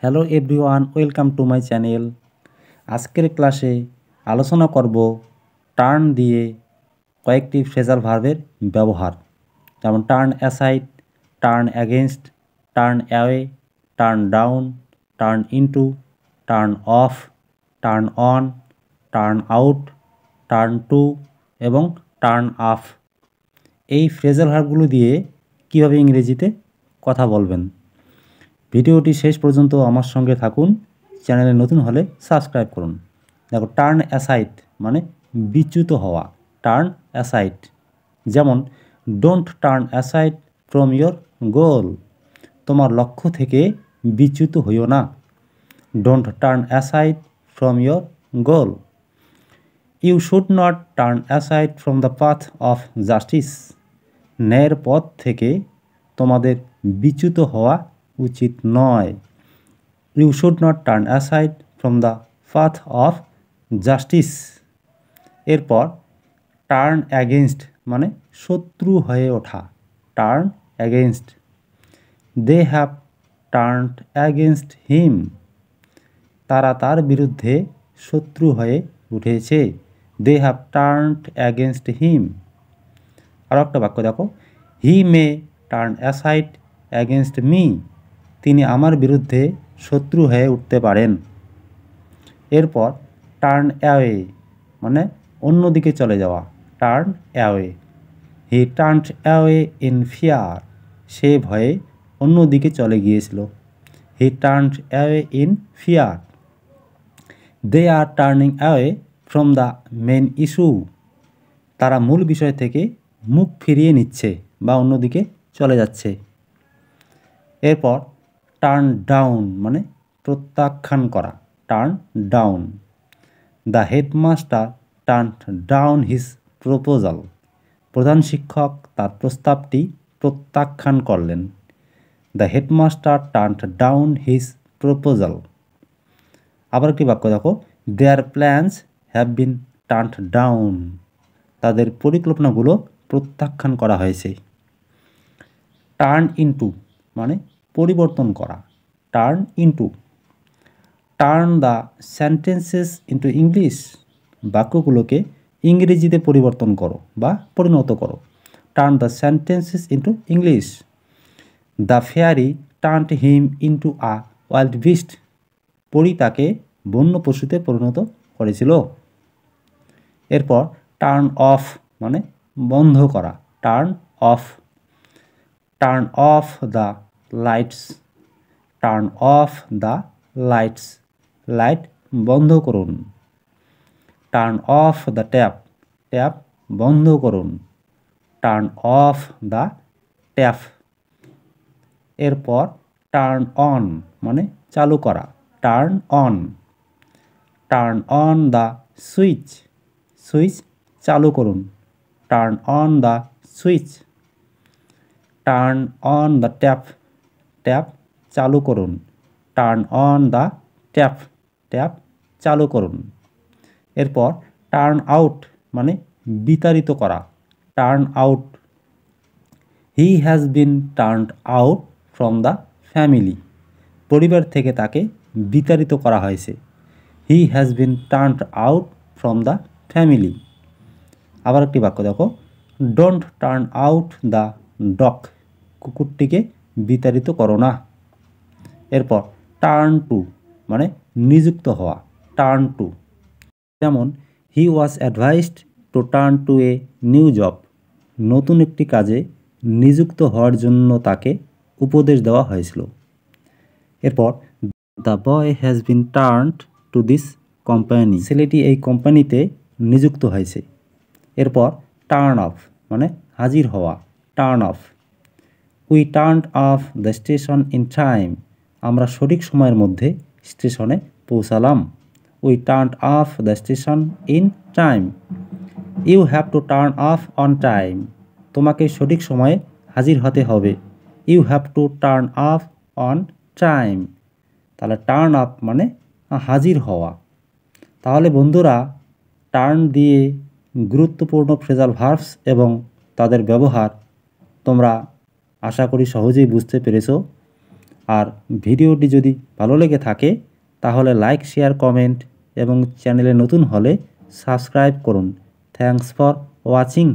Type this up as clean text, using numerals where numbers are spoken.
Hello everyone, welcome to my channel. আজকের ক্লাসে আলোচনা করব টার্ন দিয়ে কয়েকটি ফ্রেজাল ভার্বের ব্যবহার, যেমন turn aside, turn against, turn away, turn down, turn into, turn off, turn on, turn out, turn to এবং টার্ন আপ। এই ফ্রেজাল ভার্বগুলো দিয়ে কীভাবে ইংরেজিতে কথা বলবেন। ভিডিওটি শেষ পর্যন্ত আমার সঙ্গে থাকুন। চ্যানেলে নতুন হলে সাবস্ক্রাইব করুন। দেখো, টার্ন অ্যাসাইড মানে বিচ্যুত হওয়া। টার্ন অ্যাসাইড, যেমন don't turn aside from your goal, তোমার লক্ষ্য থেকে বিচ্যুত হইও না। Don't turn aside from your goal. You should not turn aside from the path of justice, ন্যায়ের পথ থেকে তোমাদের বিচ্যুত হওয়া উচিত নয়। You should not turn aside from the path of justice. এরপর টার্ন অ্যাগেনস্ট মানে শত্রু হয়ে ওঠা। Turn against, they have turned against him, তারা তার বিরুদ্ধে শত্রু হয়ে উঠেছে। They have turned against him. আরও একটা বাক্য দেখো, he may turn aside against me, তিনি আমার বিরুদ্ধে শত্রু হয়ে উঠতে পারেন। এরপর টার্ন অ্যাওয়ে মানে অন্যদিকে চলে যাওয়া। Turn away, he turned away in fear, সে ভয়ে অন্যদিকে চলে গিয়েছিল। He turned away in fear. They are turning away from the main issue, তারা মূল বিষয় থেকে মুখ ফিরিয়ে নিচ্ছে বা অন্যদিকে চলে যাচ্ছে। এরপর টার্ন ডাউন মানে প্রত্যাখ্যান করা। Turn down, the headmaster turn down his proposal, প্রধান শিক্ষক তার প্রস্তাবটি প্রত্যাখ্যান করলেন। The headmaster turn down his proposal. আবার একটি বাক্য দেখো, their plans have been turn down, তাদের পরিকল্পনাগুলো প্রত্যাখ্যান করা হয়েছে। টার্ন ইনটু মানে পরিবর্তন করা। Turn into, turn the sentences into English, বাক্যগুলোকে ইংরেজিতে পরিবর্তন করো বা পরিণত করো। Turn the sentences into English. The fairy turned him into a wild beast, পরী তাকে বন্য পশুতে পরিণত করেছিল। এরপর টার্ন অফ মানে বন্ধ করা। Turn off, turn off the lights, turn off the lights, light বন্ধ করুন। Turn off the tap, tap বন্ধ করুন। Turn off the tap. এরপর টার্ন অন মানে চালু করা। Turn on, turn on the switch, switch চালু করুন। Turn on the switch. Turn on the tap, tap চালু করুন। Turn on the tap, tap চালু করুন। এরপর টার্ন আউট মানে বিতাড়িত করা। Turn out, he has been turned out from the family, পরিবার থেকে তাকে বিতাড়িত করা হয়েছে। He has been turned out from the family. আবার একটি বাক্য দেখো, don't turn out the dog, কুকুরটিকে বিতাড়িত করো না। এরপর টার্ন টু মানে নিযুক্ত হওয়া। টার্ন টু, যেমন he was advised to turn to a new job, নতুন একটি কাজে নিযুক্ত হওয়ার জন্য তাকে উপদেশ দেওয়া হয়েছিল। এরপর the boy has been turned to this company, ছেলেটি এই কোম্পানিতে নিযুক্ত হয়েছে। এরপর টার্ন অফ মানে হাজির হওয়া। Turn off, we turned off the station in time, আমরা সঠিক সময়ের মধ্যে স্টেশনে পৌঁছালাম। We turned off the station in time. You have to turn off on time, তোমাকে সঠিক সময়ে হাজির হতে হবে। You have to turn off on time. তাহলে টার্ন আপ মানে হাজির হওয়া। তাহলে বন্ধুরা, টার্ন দিয়ে গুরুত্বপূর্ণ ফ্রেজাল ভার্বস এবং তাদের ব্যবহার তোমরা আশা করি সহজেই বুঝতে পেরেছো। আর ভিডিওটি যদি ভালো লেগে থাকে তাহলে লাইক, শেয়ার, কমেন্ট এবং চ্যানেলে নতুন হলে সাবস্ক্রাইব করুন। Thanks for watching.